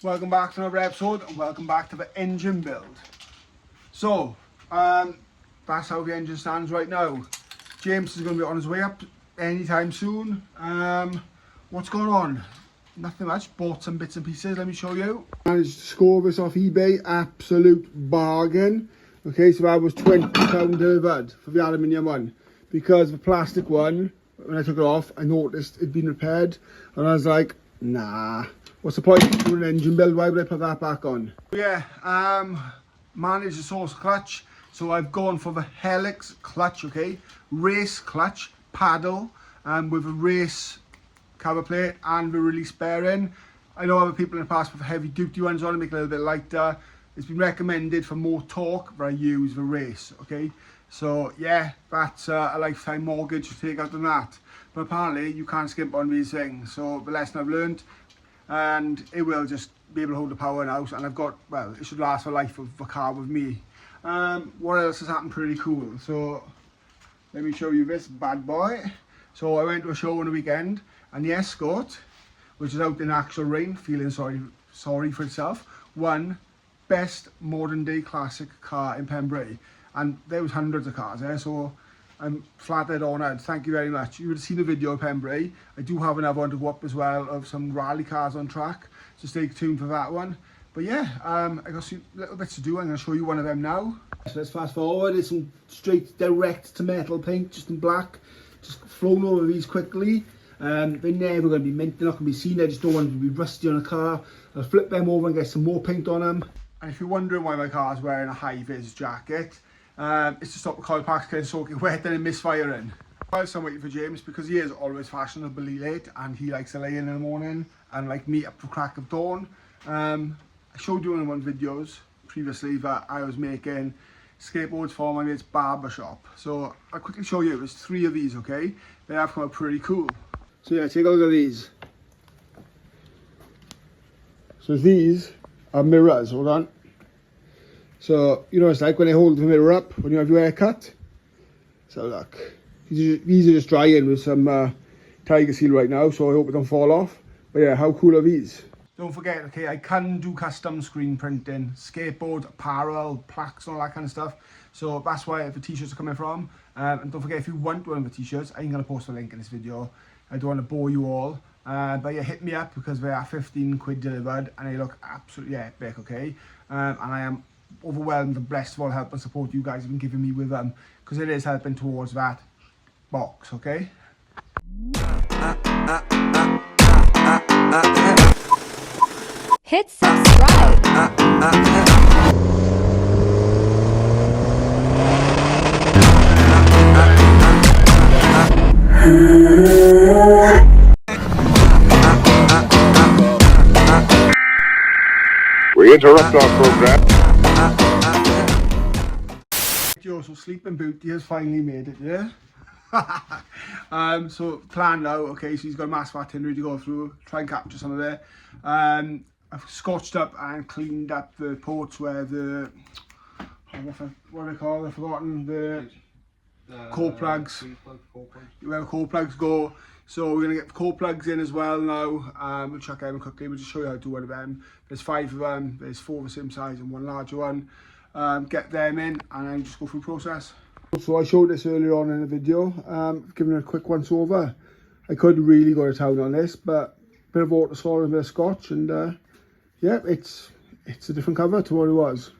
Welcome back to another episode and welcome back to the engine build. So, that's how the engine stands right now. James is going to be on his way up anytime soon. What's going on? Nothing much, bought some bits and pieces, let me show you. Managed to score this off eBay, absolute bargain. Okay, so that was £20 delivered for the aluminium one. Because the plastic one, when I took it off, I noticed it'd been repaired. And I was like, nah. What's the point of doing an engine build? Why would I put that back on? Yeah, managed to source clutch. So I've gone for the Helix clutch, okay? Race clutch, paddle, with a race cover plate and the release bearing. I know other people in the past with heavy duty ones on to make it a little bit lighter. It's been recommended for more torque, but I use the race, okay? So yeah, that's a lifetime mortgage to take out on that. But apparently you can't skimp on these things. So the lesson I've learned, and it will just be able to hold the power now, and I've got, well, it should last for life of the car with me. What else has happened pretty cool? So let me show you this bad boy. So I went to a show on the weekend, and the Escort, which is out in actual rain, feeling sorry for itself, won best modern day classic car in Pembrey, and there was hundreds of cars there, so I'm flattered, honoured. Thank you very much. You would have seen the video of Pembrey. I do have another one to go up as well of some rally cars on track, so stay tuned for that one. But yeah, I got some little bits to do. I'm going to show you one of them now. So let's fast forward. It's some straight direct to metal paint, just in black, just flown over these quickly. They're never going to be mint, they're not going to be seen. I just don't want them to be rusty on a car. I'll flip them over and get some more paint on them. And if you're wondering why my car's wearing a high-vis jacket, it's to stop the coil packs getting soaking wet and misfiring. Whilst I'm waiting for James, because he is always fashionably late and he likes to lay in the morning and like meet up for crack of dawn. I showed you in one of the videos previously that I was making skateboards for my mate's barber shop. So I'll quickly show you, there's 3 of these, okay? They have come out pretty cool. So yeah, take a look at these. So these are mirrors, hold on. So, you know, it's like when I hold the mirror up when you have your hair cut. So look, these are just drying with some Tiger Seal right now, so I hope it don't fall off. But yeah, how cool are these? Don't forget, okay, I can do custom screen printing, skateboard, apparel, plaques and all that kind of stuff. So that's where the t-shirts are coming from. And don't forget, if you want one of the t-shirts, I'm going to post a link in this video. I don't want to bore you all. But yeah, hit me up because they are 15 quid delivered and they look absolutely epic, okay? And I am overwhelmed and blessed of all help and support you guys have been giving me with them, because it is helping towards that box, okay? Hit subscribe. We interrupt our program. So Sleeping Beauty has finally made it, yeah? So plan now, okay, so he's got a massive itinerary to go through, try and capture some of it. I've scotched up and cleaned up the ports where the, what do they call it, I've forgotten, the core plugs, where the core plugs go. So we're going to get the core plugs in as well now. We'll check them quickly, we'll just show you how to do one of them. There's 5 of them, there's 4 of the same size and 1 larger one. Get them in and then just go through the process. So I showed this earlier on in the video, giving it a quick once over. I could really go to town on this, but a bit of water salt and a bit of scotch, and yeah, it's a different cover to what it was.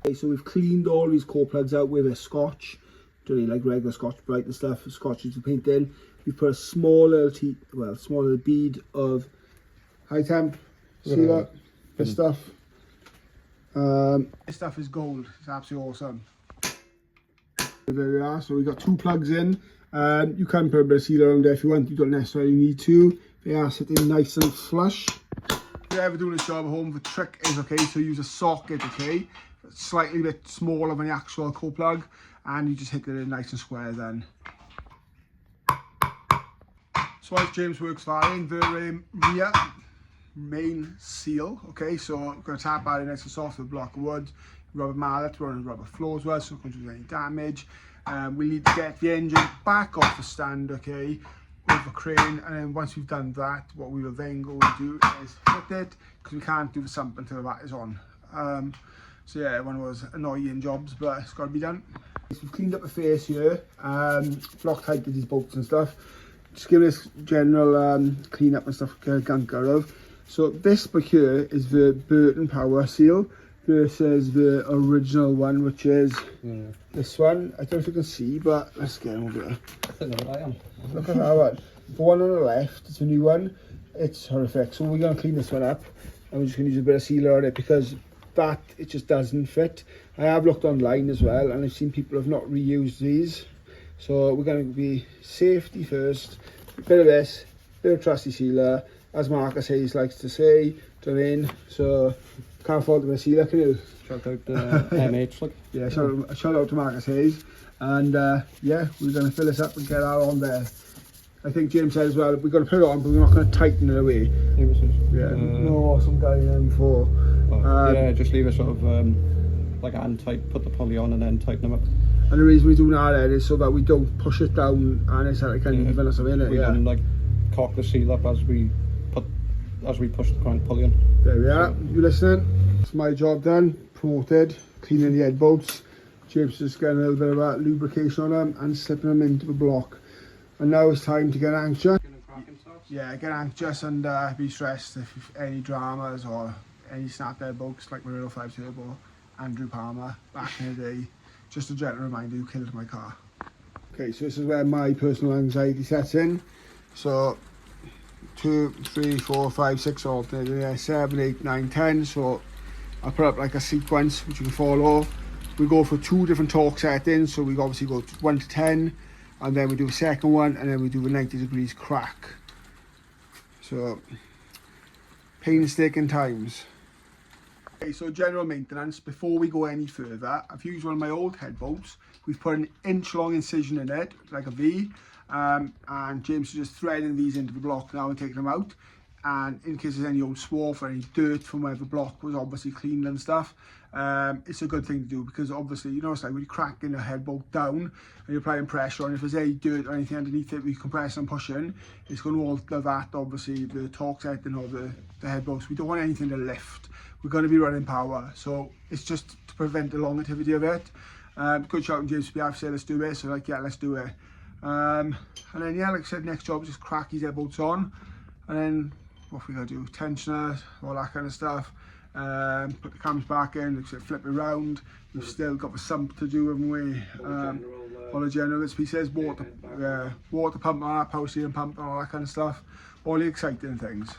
Okay, so we've cleaned all these core plugs out with a scotch. Don't need like regular Scotch Brite and stuff. Scotch is to paint in. We've put a small little bead of high temp. See that? This stuff. This stuff is gold. It's absolutely awesome. There we are. So we got 2 plugs in. You can put a bit of sealer around there if you want. You don't necessarily need to. They are sitting nice and flush. If you're ever doing this job at home, the trick is, okay, so use a socket, okay, slightly bit smaller than the actual core plug, and you just hit it in nice and square then. So as James works fine, the rear main seal, okay, so I'm going to tap out it nice and soft with a block of wood, rubber mallet, running rubber floors well, so it won't do any damage. We need to get the engine back off the stand, okay, over crane, and then once we've done that, what we will then go and do is fit it, because we can't do the sump until that is on. So yeah, one of those annoying jobs, but it's got to be done. So we've cleaned up the face here, block tightened these bolts and stuff, just give this general clean up and stuff, gunk out of. So this book here is the Burton Power seal versus the original one, which is this one. I don't know if you can see, but let's get over here. Look at that one. The one on the left, it's a new one. It's horrific. So we're going to clean this one up, and we're just going to use a bit of sealer on it, because that, it just doesn't fit. I have looked online as well, and I've seen people have not reused these. So we're going to be safety first. A bit of this, bit of trusty sealer, as Marcus Hayes likes to say. Do you know what I mean? So can't fault the sealer, can you? Shout out MH, like. Yeah, shout out to Marcus Hayes. And yeah, we're going to fill this up and get that on there. I think James said as well, we're going to put it on, but we're not going to tighten it away. Yeah, no, some guy in before. Yeah, just leave it sort of like hand tight, put the pulley on and then tighten them up. And the reason we do that is so that we don't push it down and it's like kind of even or something in it. We can like cock the seal up as we push the crank pulley on. There we are. You listening? It's my job done. Promoted. Cleaning the head bolts. James just getting a little bit of lubrication on them and slipping them into the block. And now it's time to get anxious. Yeah, get anxious and be stressed if any dramas or any snap dead bolts like my 05 Turbo, Andrew Palmer back in the day. Just a gentle reminder who killed my car. Okay, so this is where my personal anxiety sets in. So 2, 3, 4, 5, 6 alternating there, 7, 8, 9, 10. So I'll put up like a sequence which you can follow. We go for 2 different torque settings. So we obviously go 1 to 10, and then we do a second one, and then we do a 90 degrees crack. So painstaking times. Okay, so general maintenance, before we go any further, I've used one of my old head bolts. We've put an inch-long incision in it, like a V, and James is just threading these into the block now and taking them out. And in case there's any old swarf or any dirt from where the block was obviously cleaned and stuff, it's a good thing to do, because obviously, you know, it's like when you're cracking a head bolt down and you're applying pressure on, if there's any dirt or anything underneath it, we compress and push in, it's going to alter that, obviously, the torque setting of the head bolts. We don't want anything to lift. We're going to be running power, so it's just to prevent the longevity of it. Good shout on James to be able to say, let's do it. So like, yeah, let's do it. And then yeah, like I said, next job is just crack these head bolts on, and then what we gotta do, tensioner, all that kind of stuff. Put the cams back in, like I said, flip it around. We've still got the sump to do, haven't we? All the general bits pieces, water pump, power steering pump, and all that kind of stuff. All the exciting things.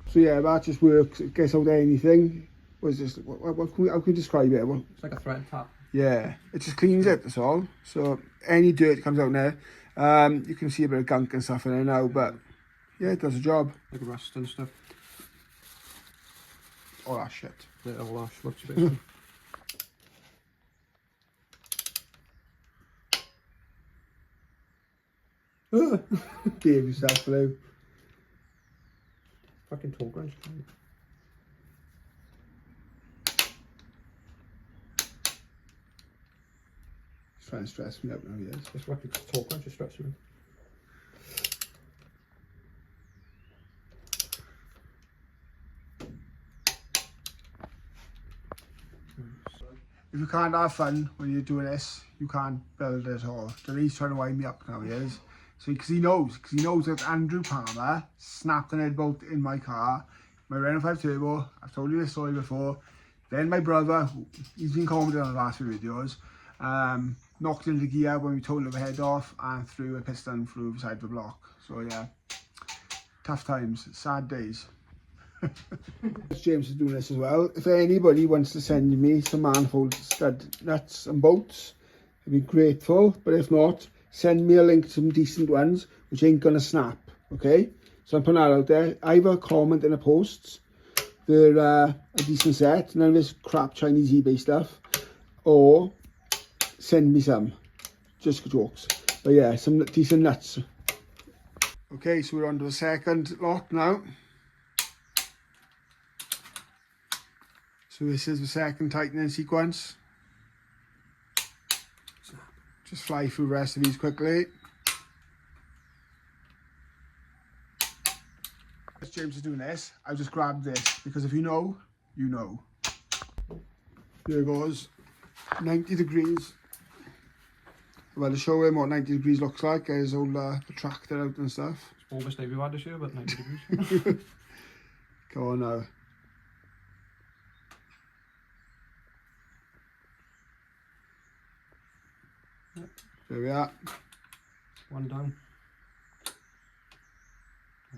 So yeah, that just works. It gets out anything. What's this? How can we describe it? It's like a thread tap. Yeah, it just cleans it, that's all. So any dirt comes out there. You can see a bit of gunk and stuff in there now, but yeah, it does a job. Like rust and stuff. All that shit. Yeah, all that shit, basically. Gave yourself blue. Fucking torque wrench. He's trying to stress me out now, he is. It's like a torque wrench is stressing me. If you can't have fun when you're doing this, you can't build it at all. So he's trying to wind me up now, he is. So because he knows that Andrew Palmer snapped an head bolt in my car, my Renault 5 Turbo. I've told you this story before. Then my brother, he's been commenting on the last few videos, knocked into gear when we totaled the head off and threw a piston through the side of the block. So yeah, tough times, sad days. James is doing this as well. If anybody wants to send me some manifold stud nuts and bolts, I'd be grateful. But if not, send me a link to some decent ones which ain't gonna snap. Okay, so I'm putting that out there. Either comment in the posts, they're a decent set, none of this crap Chinese eBay stuff, or send me some, just for jokes. But yeah, some decent nuts. Okay, so we're on to the second lot now. So this is the second tightening sequence. Just fly through the rest of these quickly. James is doing this, I just grabbed this because if you know, you know. There goes 90 degrees. Well, to show him what 90 degrees looks like, get his old protractor out and stuff. It's almost everywhere this year, but 90 degrees. Go on now. There we are. One down.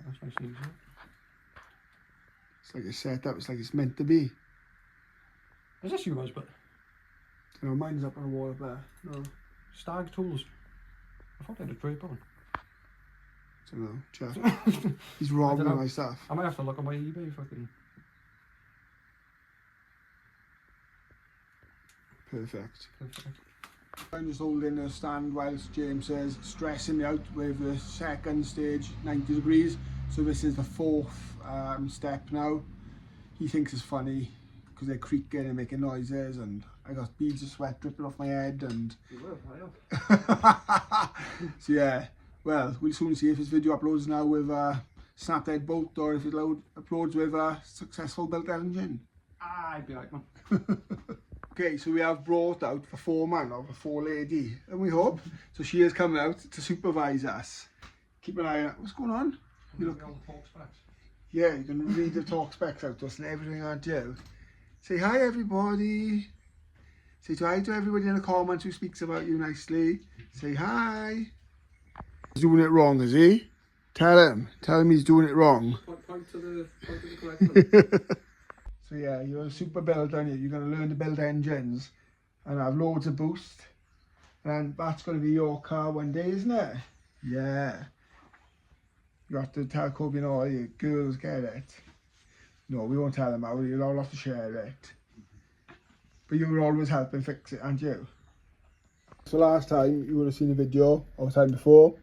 That's nice and easy. It's like it's set up, it's like it's meant to be. Is this yours, but? You know, mine's up on the wall up there. No. Stag tools. I thought they had a drape on. I don't know, check. He's robbing my stuff. I might have to look on my eBay fucking. Perfect. Perfect. I'm just holding the stand whilst James says stressing me out with the second stage 90 degrees. So this is the fourth step now. He thinks it's funny because they're creaking and making noises, and I got beads of sweat dripping off my head, and You will, I know. so yeah, well, we'll soon see if this video uploads now with snap dead bolt or if it uploads with a successful built engine. I'd be like, man. Okay, so we have brought out the foreman or the four lady, and we hope so. She is coming out to supervise us. Keep an eye on what's going on. You look, yeah, you can read the talk specs out to us and everything, aren't you? Say hi, everybody. Say hi to everybody in the comments who speaks about you nicely. Say hi. He's doing it wrong, is he? Tell him he's doing it wrong. Point to the correct. So yeah, you're a super builder, aren't you? You're going to learn to build engines and have loads of boost. And that's going to be your car one day, isn't it? Yeah. You have to tell Kobe and all your girls get it. No, we won't tell them how. You'll all have to share it. But you were always helping fix it, aren't you? So last time, you would have seen a video, or the time before,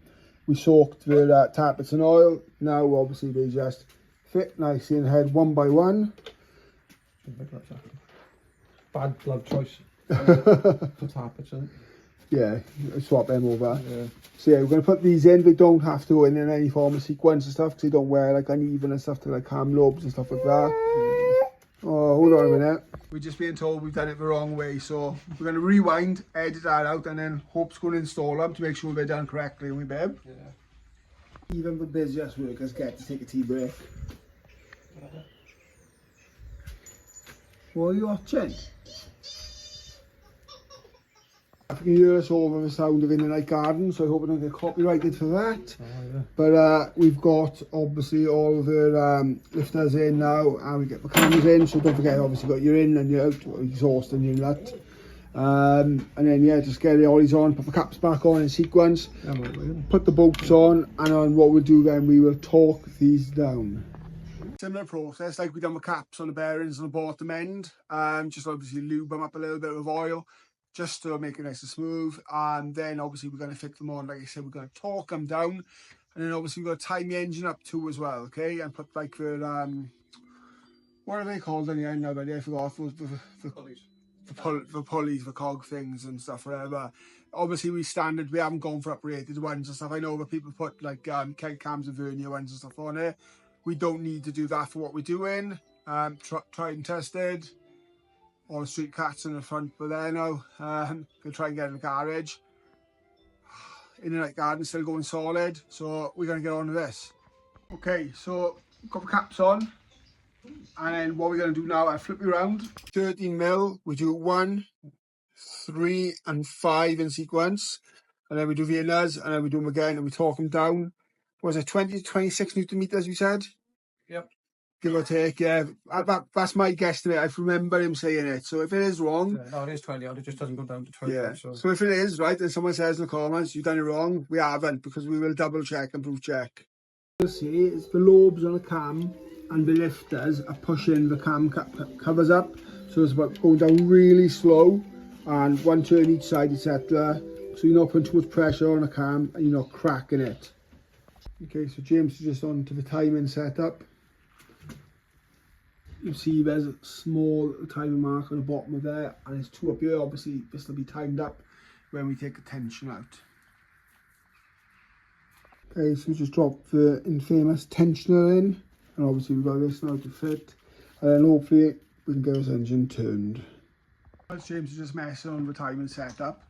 we soaked the tappets in oil. Now, obviously, they just fit nicely in the head one by one. Bad glove choice. For tappets, isn't it? Yeah, swap them over. Yeah. So yeah, we're going to put these in. They don't have to go in any form of sequence and stuff because they don't wear like uneven and stuff to like cam lobes and stuff like that. Oh, hold on a minute. We're just being told we've done it the wrong way, so we're going to rewind, edit that out, and then Hope's going to install them to make sure they're done correctly, aren't we, babe? Yeah. Even the busiest workers get to take a tea break. What are you watching? I can hear us over the sound of In the Night Garden, so I hope I don't get copyrighted for that. Oh, yeah. But we've got obviously all of the lifters in now, and we get the cams in, so don't forget, obviously got your in and your out, or exhaust and your inlet. And then yeah, just get the ollies on, put the caps back on in sequence, put the bolts on, and on what we'll do then, we will torque these down. Similar process like we done with caps on the bearings on the bottom end. Just obviously lube them up a little bit with oil just to make it nice and smooth, and then obviously we're going to fit them on. Like I said, we're going to torque them down, and then obviously we're going to time the engine up too as well, okay, and put like the what are they called in the end now, but I forgot, the pulleys, the cog things and stuff, whatever. Obviously we haven't gone for uprated ones and stuff. I know that people put like keg cams and vernier ones and stuff on it. We don't need to do that for what we're doing. Tried and tested. All the street cats in the front, but there now. Gonna try and get in the garage. In the Night Garden still going solid, so we're gonna get on with this. Okay, so got the caps on, and then what we're gonna do now, I flip you around. 13mm, we do 1, 3, and 5 in sequence, and then we do the inners, and then we do them again, and we torque them down. What was it, 20 to 26 Newton meters, we said? Yep. Give or take, yeah. That's my guesstimate. I remember him saying it. So if it is wrong... No, it is 20 odd. It just doesn't go down to 20. Yeah. So if it is, right, and someone says in the comments, you've done it wrong, we haven't, because we will double check and proof check. You'll see it's the lobes on the cam and the lifters are pushing the cam covers up. So it's about going down really slow and one turn each side, etc. So you're not putting too much pressure on the cam and you're not cracking it. Okay, so James is just on to the timing setup. You see there's a small timing mark on the bottom of there, and there's 2 up here. Obviously this will be timed up when we take the tension out. Okay, so we just drop the infamous tensioner in. And obviously we've got this now to fit. And then hopefully we can get this engine turned. As James is just messing on the timing setup,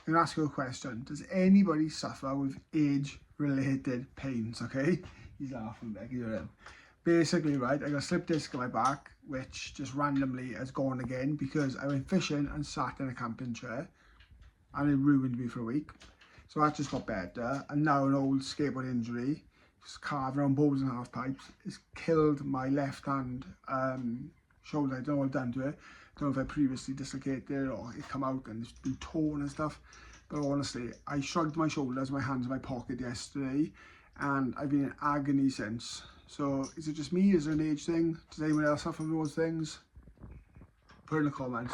I'm going to ask you a question. Does anybody suffer with age-related pains, okay? He's laughing back, you know. Basically, right, I got a slip disc in my back, which just randomly has gone again because I went fishing and sat in a camping chair and it ruined me for a week. So that just got better, and now an old skateboard injury, just carving around bowls and half pipes, has killed my left hand shoulder. I don't know what I've done to it. I don't know if I previously dislocated it or it come out and it's been torn and stuff. But honestly, I shrugged my shoulders, my hands in my pocket yesterday, and I've been in agony since. So is it just me? Is it an age thing? Does anyone else suffer from those things? Put it in the comments.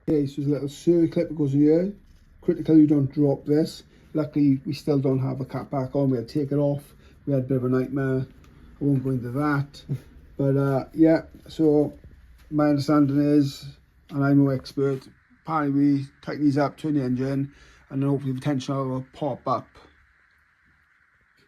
Okay, so there's a little circuit clip that goes in here. Critical you don't drop this. Luckily we still don't have a cap back on. We had to take it off. We had a bit of a nightmare. I won't go into that. But yeah, so my understanding is, and I'm no expert, apparently we tighten these up, turn the engine, and then hopefully the tension will pop up.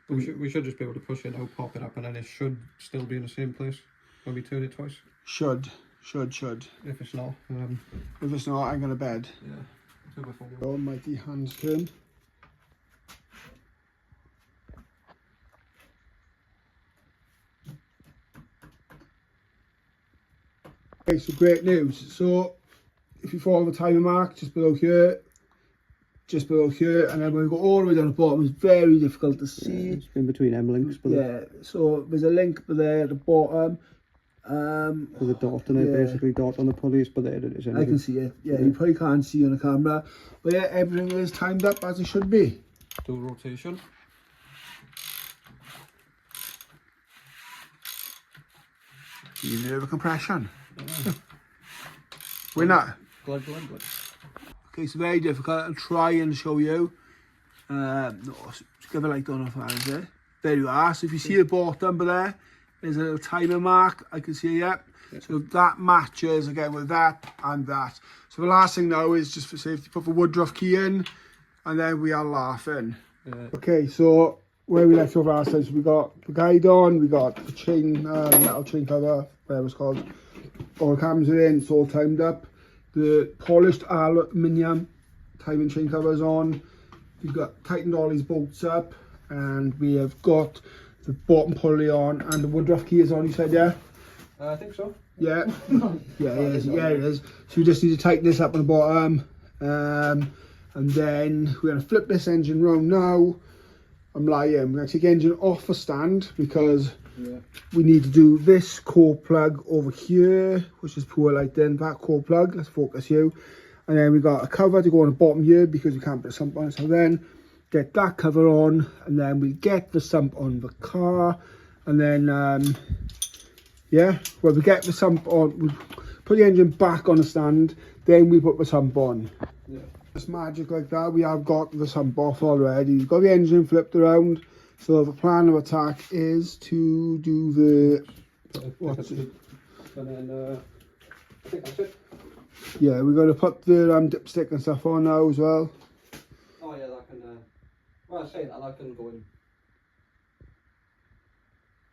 We should just be able to push it out, pop it up, and then it should still be in the same place when we turn it twice. Should. If it's not, I'm going to bed. Yeah. Almighty hands turn. Okay, so great news. So if you follow the timer mark just below here, and then when we go all the way down the bottom, it's very difficult to see. It's in between M links. Yeah, so there's a link there at the bottom. With a dot on it, basically dot on the pulleys, but there it is. I can see it. Yeah, you probably can't see on the camera, but yeah, everything is timed up as it should be. Dual rotation. You nerve compression. We're not. Glad. Okay, it's very difficult. I'll try and show you. No, just give a light on if that is it. There you are. So if you see the bottom there, there's a little timer mark. I can see it. Yeah. So that matches again with that and that. So the last thing now is just for safety, put the Woodruff key in, and then we are laughing. Okay, so where we left off last time, so we got the guide on, we got the chain, metal chain cover, whatever it's called. All the cams are in, it's all timed up. The polished aluminium timing chain covers on. We've got tightened all these bolts up, and we have got the bottom pulley on, and the Woodruff key is on, you said, yeah? I think so. Yeah. Yeah, it is. So we just need to tighten this up on the bottom. And then we're going to flip this engine round now. I'm lying. We're going to take the engine off the stand because we need to do this core plug over here, which is poor lighting. That core plug, let's focus you. And then we got a cover to go on the bottom here because we can't put a sump on it. So then get that cover on, and then we get the sump on the car, and then well, we get the sump on, we put the engine back on the stand, then we put the sump on. It's magic like that. We have got the sump off already. We've got the engine flipped around, so the plan of attack is to do the what's it? And then I think that's it. Yeah, we're going to put the dipstick and stuff on now as well. Oh yeah, that can well, I say that can go in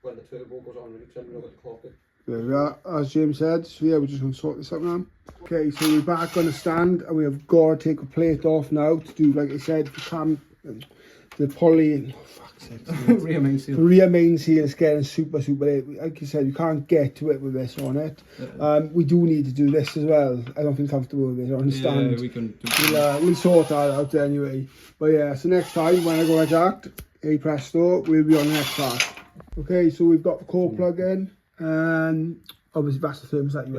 when the turbo goes on, really, because then we know what to clock it. There we are, as James said. So yeah, we're just going to sort this out now. Okay, so we're back on the stand, and we have got to take the plate off now to do, like I said, the poly, oh fuck's sake. Rear main seal. The rear main seal is getting super late. Like you said, you can't get to it with this on it. We do need to do this as well. I don't feel comfortable with it on the stand. Yeah, we can do we'll sort that out anyway. But yeah, so next time when I go like that, hey presto, we'll be on the next part. Okay, so we've got the core plug in, and obviously that's the thermostat you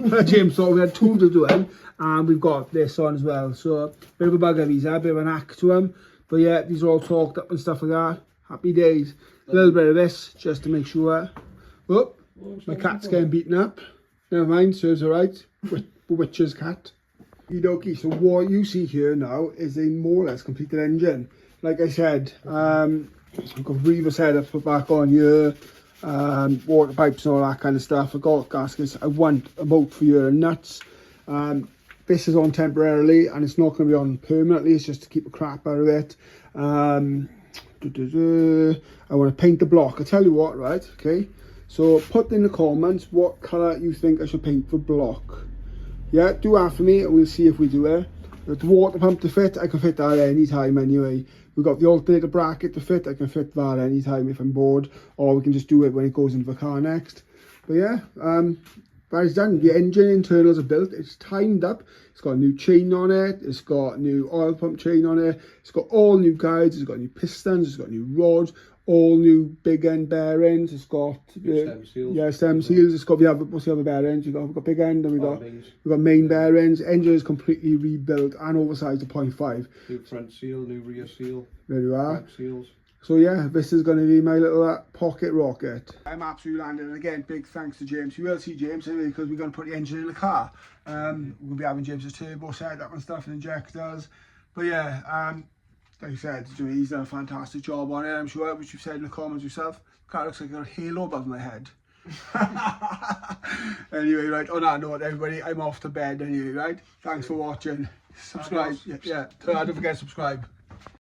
went. James thought we had two to do it, and we've got this on as well. So a bit of a bug of these, a bit of an hack to them. But yeah, these are all talked up and stuff like that. Happy days. A little bit of this just to make sure. Oh, my cat's getting beaten up. Never mind, serves alright. Witch's cat. Okie, so what you see here now is a more or less completed engine. Like I said, I've got breather setup put back on here, water pipes and all that kind of stuff. I've got gaskets. I want a boat for your nuts. This is on temporarily, and it's not going to be on permanently. It's just to keep the crap out of it. I want to paint the block. I tell you what, right? Okay. So put in the comments what colour you think I should paint the block. Yeah, do after me and we'll see if we do it. The water pump to fit, I can fit that any time anyway. We've got the alternator bracket to fit, I can fit that any time if I'm bored, or we can just do it when it goes into the car next. But yeah, that is done. The engine internals are built, it's timed up, it's got a new chain on it, it's got new oil pump chain on it, it's got all new guides, it's got new pistons, it's got new rods, all new big end bearings, it's got stem seals. Yeah, stem seals, it's got what's the other bearings? We've got big end and we've got main bearings. Engine is completely rebuilt and oversized to 0.5. New front seal, new rear seal. There you are. Back seals. So yeah, this is going to be my little pocket rocket. I'm absolutely landed, and again, big thanks to James. You will see James anyway because we're going to put the engine in the car. We'll be having James's turbo set up and stuff and injectors. But yeah, like I said, he's done a fantastic job on it, I'm sure, which you've said in the comments yourself. The car looks like a halo above my head. Anyway, right, on that note, everybody, I'm off to bed anyway, right? Thanks for watching. Subscribe. Yeah, don't forget to subscribe.